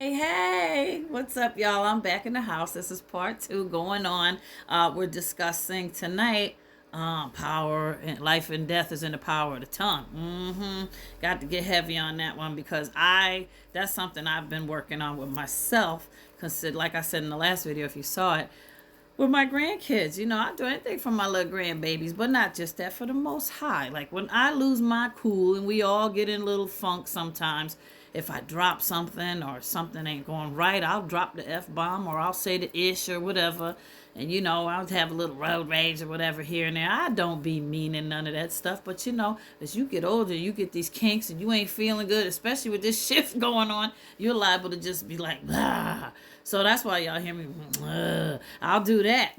Hey, what's up, y'all? I'm back in the house. This is part two going on. We're discussing tonight power and life and death is in the power of the tongue. Got to get heavy on that one because that's something I've been working on with myself. Consider, like I said in the last video, if you saw it, with my grandkids. I do anything for my little grandbabies, but not just that, for the most high. Like when I lose my cool and we all get in little funk sometimes, if I drop something or something ain't going right, I'll drop the F bomb or I'll say the ish or whatever. And I'll have a little road rage or whatever here and there. I don't be meaning none of that stuff. But as you get older, you get these kinks and you ain't feeling good, especially with this shift going on, you're liable to just be like, ah. So that's why y'all hear me. I'll do that.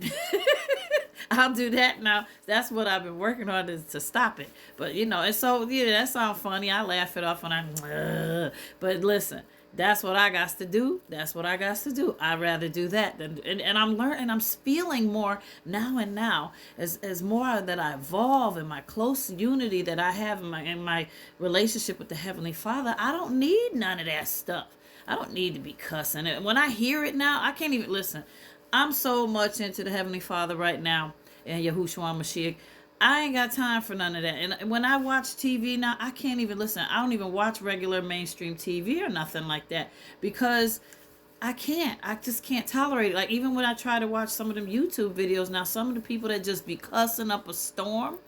I'll do that now. That's what I've been working on is to stop it. But and so yeah, that sounds funny. I laugh it off when but listen, that's what I got to do. That's what I got to do. I'd rather do that than and I'm learning. I'm feeling more now and now as more that I evolve in my close unity that I have in my relationship with the Heavenly Father. I don't need none of that stuff. I don't need to be cussing it. When I hear it now, I can't even listen. I'm so much into the Heavenly Father right now and Yahushua Mashiach. I ain't got time for none of that. And when I watch TV now, I can't even listen. I don't even watch regular mainstream TV or nothing like that because I can't. I just can't tolerate it. Like even when I try to watch some of them YouTube videos now, some of the people that just be cussing up a storm,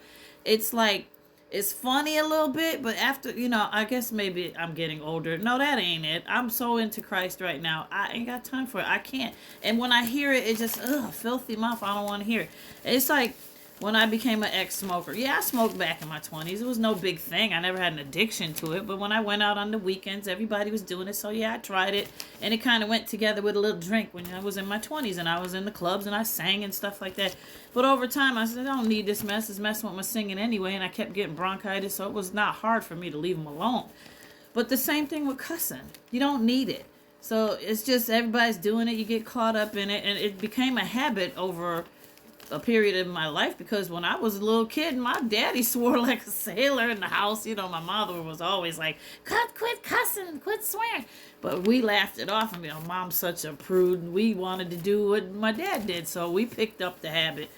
it's like it's funny a little bit, but after, I guess maybe I'm getting older. No, that ain't it. I'm so into Christ right now. I ain't got time for it. I can't. And when I hear it, it just, filthy mouth. I don't want to hear it. It's like when I became an ex-smoker. Yeah, I smoked back in my 20s. It was no big thing. I never had an addiction to it. But when I went out on the weekends, everybody was doing it. So yeah, I tried it. And it kind of went together with a little drink when I was in my 20s. And I was in the clubs and I sang and stuff like that. But over time, I said, I don't need this mess. It's messing with my singing anyway. And I kept getting bronchitis. So it was not hard for me to leave them alone. But the same thing with cussing. You don't need it. So it's just everybody's doing it. You get caught up in it. And it became a habit over a period of my life because when I was a little kid, my daddy swore like a sailor in the house. My mother was always like, quit cussing, quit swearing. But we laughed it off. Mom's such a prude. We wanted to do what my dad did, so we picked up the habit.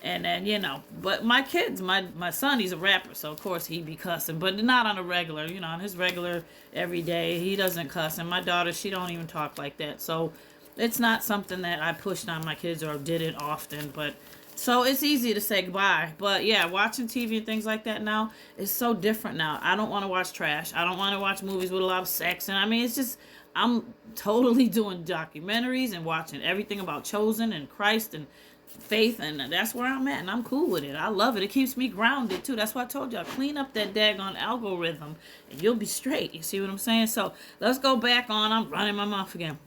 And then, but my kids, my son, he's a rapper, so of course he be cussing, but not on a regular, on his regular every day, he doesn't cuss. And my daughter, she don't even talk like that. So it's not something that I pushed on my kids or did it often, but so it's easy to say goodbye. But yeah, watching TV and things like that now is so different now. I don't want to watch trash. I don't want to watch movies with a lot of sex. And it's just, I'm totally doing documentaries and watching everything about Chosen and Christ and faith. And that's where I'm at. And I'm cool with it. I love it. It keeps me grounded too. That's why I told y'all, clean up that daggone algorithm and you'll be straight. You see what I'm saying? So let's go back on. I'm running my mouth again.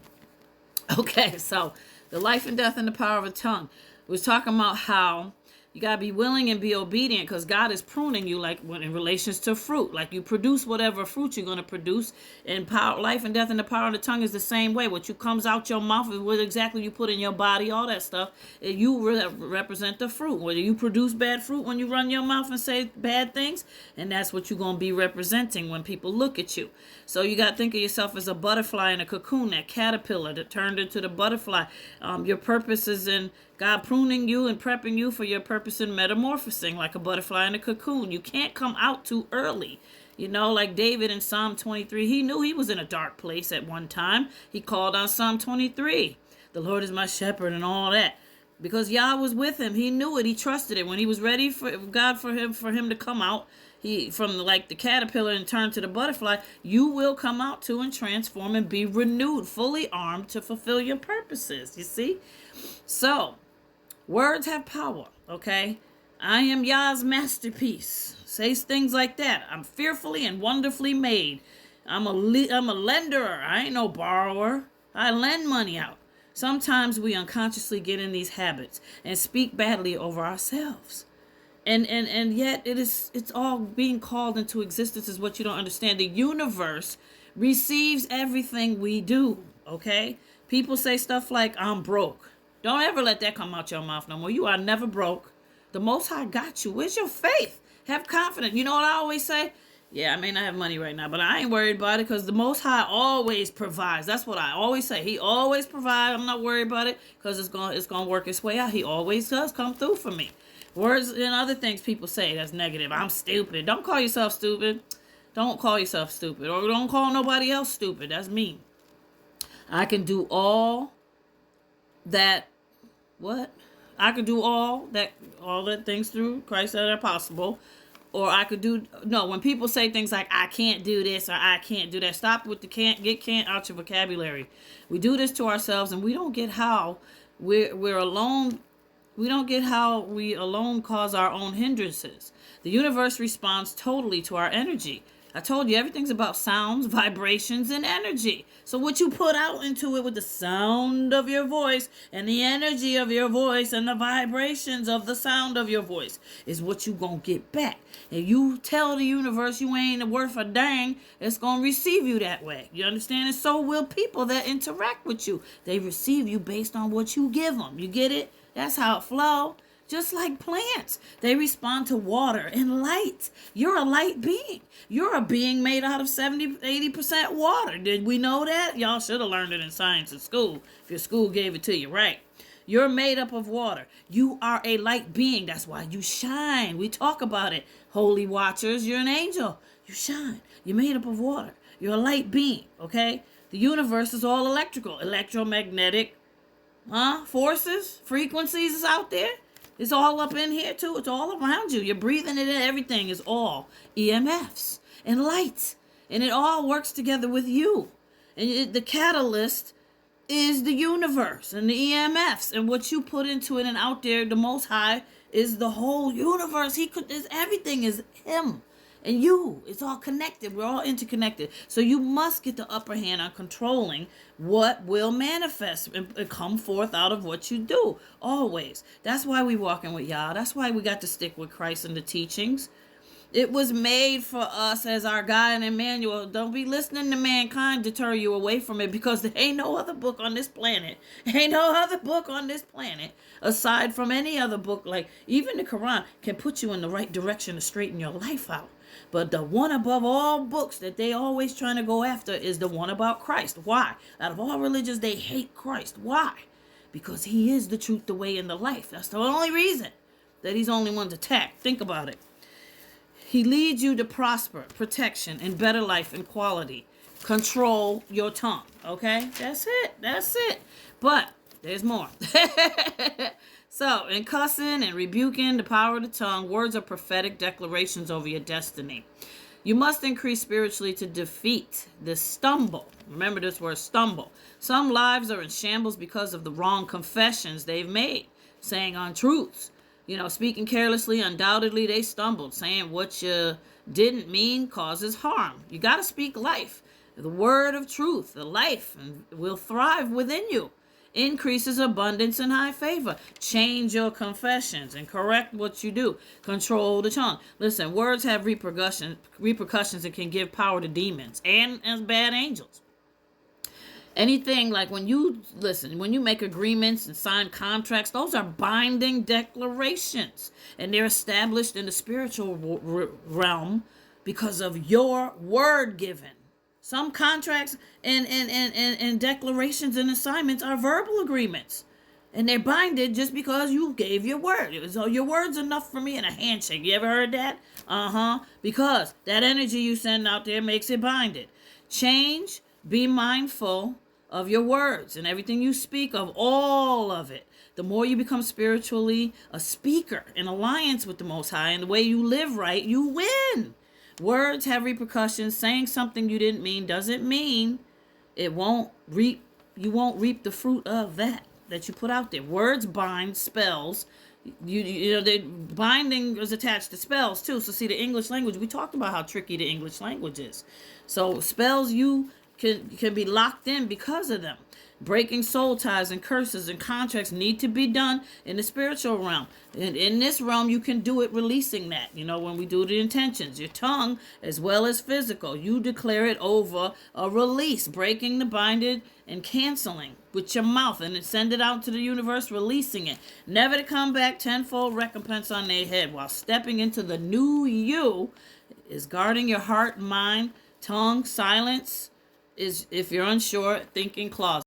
Okay, so the life and death and the power of a tongue. We was talking about how you got to be willing and be obedient because God is pruning you like when in relations to fruit. Like you produce whatever fruit you're going to produce. And power, life and death and the power of the tongue is the same way. What you comes out your mouth is what exactly you put in your body, all that stuff. You represent the fruit. Whether you produce bad fruit when you run your mouth and say bad things, and that's what you're going to be representing when people look at you. So you got to think of yourself as a butterfly in a cocoon, that caterpillar that turned into the butterfly. Your purpose is in God pruning you and prepping you for your purpose in metamorphosing like a butterfly in a cocoon. You can't come out too early. Like David in Psalm 23, he knew he was in a dark place at one time. He called on Psalm 23. The Lord is my shepherd and all that. Because Yah was with him. He knew it. He trusted it. When he was ready for God for him to come out, he from like the caterpillar and turn to the butterfly, you will come out too and transform and be renewed, fully armed to fulfill your purposes. You see? So, words have power, okay? I am Yah's masterpiece. Says things like that. I'm fearfully and wonderfully made. I'm a lender. I ain't no borrower. I lend money out. Sometimes we unconsciously get in these habits and speak badly over ourselves. And yet it's all being called into existence is what you don't understand. The universe receives everything we do, okay? People say stuff like, I'm broke. Don't ever let that come out your mouth no more. You are never broke. The Most High got you. Where's your faith? Have confidence. You know what I always say? Yeah, I may not have money right now, but I ain't worried about it because the Most High always provides. That's what I always say. He always provides. I'm not worried about it because it's gonna work its way out. He always does come through for me. Words and other things people say that's negative. I'm stupid. Don't call yourself stupid. Don't call yourself stupid, or don't call nobody else stupid. That's me. I can do all that. What? I could do all that things through Christ that are possible. Or I could do, no, when people say things like, I can't do this or I can't do that, stop with the can't, get can't out your vocabulary. We do this to ourselves and we don't get how we're alone. We don't get how we alone cause our own hindrances. The universe responds totally to our energy. I told you everything's about sounds, vibrations, and energy. So what you put out into it with the sound of your voice and the energy of your voice and the vibrations of the sound of your voice is what you gonna get back. And you tell the universe you ain't worth a dang, it's gonna receive you that way. You understand? And so will people that interact with you. They receive you based on what you give them. You get it? That's how it flows. Just like plants, they respond to water and light. You're a light being. You're a being made out of 70-80% water. Did we know that? Y'all should have learned it in science at school, if your school gave it to you, right? You're made up of water. You are a light being. That's why you shine. We talk about it. Holy watchers, you're an angel. You shine. You're made up of water. You're a light being, okay? The universe is all electrical, electromagnetic forces, frequencies is out there. It's all up in here too. It's all around you. You're breathing it in. Everything is all EMFs and lights. And it all works together with you. And the catalyst is the universe and the EMFs. And what you put into it and out there, the Most High is the whole universe. Everything is Him. And you, it's all connected. We're all interconnected. So you must get the upper hand on controlling what will manifest and come forth out of what you do. Always. That's why we walking with y'all. That's why we got to stick with Christ and the teachings. It was made for us as our guide and manual. Don't be listening to mankind deter you away from it, because there ain't no other book on this planet. Ain't no other book on this planet aside from any other book. Like even the Quran can put you in the right direction to straighten your life out. But the one above all books that they always trying to go after is the one about Christ. Why? Out of all religions, they hate Christ. Why? Because He is the truth, the way, and the life. That's the only reason that He's only one to attack. Think about it. He leads you to prosper, protection, and better life and quality. Control your tongue. Okay? That's it. That's it. But there's more. So, in cussing and rebuking the power of the tongue, words are prophetic declarations over your destiny. You must increase spiritually to defeat the stumble. Remember this word, stumble. Some lives are in shambles because of the wrong confessions they've made, saying untruths. Speaking carelessly, undoubtedly they stumbled. Saying what you didn't mean causes harm. You got to speak life. The word of truth, the life, and will thrive within you. Increases abundance and high favor. Change your confessions and correct what you do. Control the tongue. Listen, words have repercussions and can give power to demons and as bad angels. Anything like when you make agreements and sign contracts, those are binding declarations, and they're established in the spiritual realm because of your word given. Some contracts and declarations and assignments are verbal agreements. And they're binded just because you gave your word. So your word's enough for me in a handshake. You ever heard that? Because that energy you send out there makes it binded. Change. Be mindful of your words and everything you speak of, all of it. The more you become spiritually a speaker in alliance with the Most High and the way you live right, you win. Words have repercussions. Saying something you didn't mean doesn't mean you won't reap the fruit of that you put out there. Words bind, spells. The binding is attached to spells too. So see, the English language, we talked about how tricky the English language is. So spells you can be locked in because of them. Breaking soul ties and curses and contracts need to be done in the spiritual realm. And in this realm, you can do it releasing that. When we do the intentions, your tongue as well as physical, you declare it over a release, breaking the binded and canceling with your mouth, and then send it out to the universe, releasing it. Never to come back, tenfold recompense on their head while stepping into the new you is guarding your heart and mind. Tongue silence is, if you're unsure, thinking closet.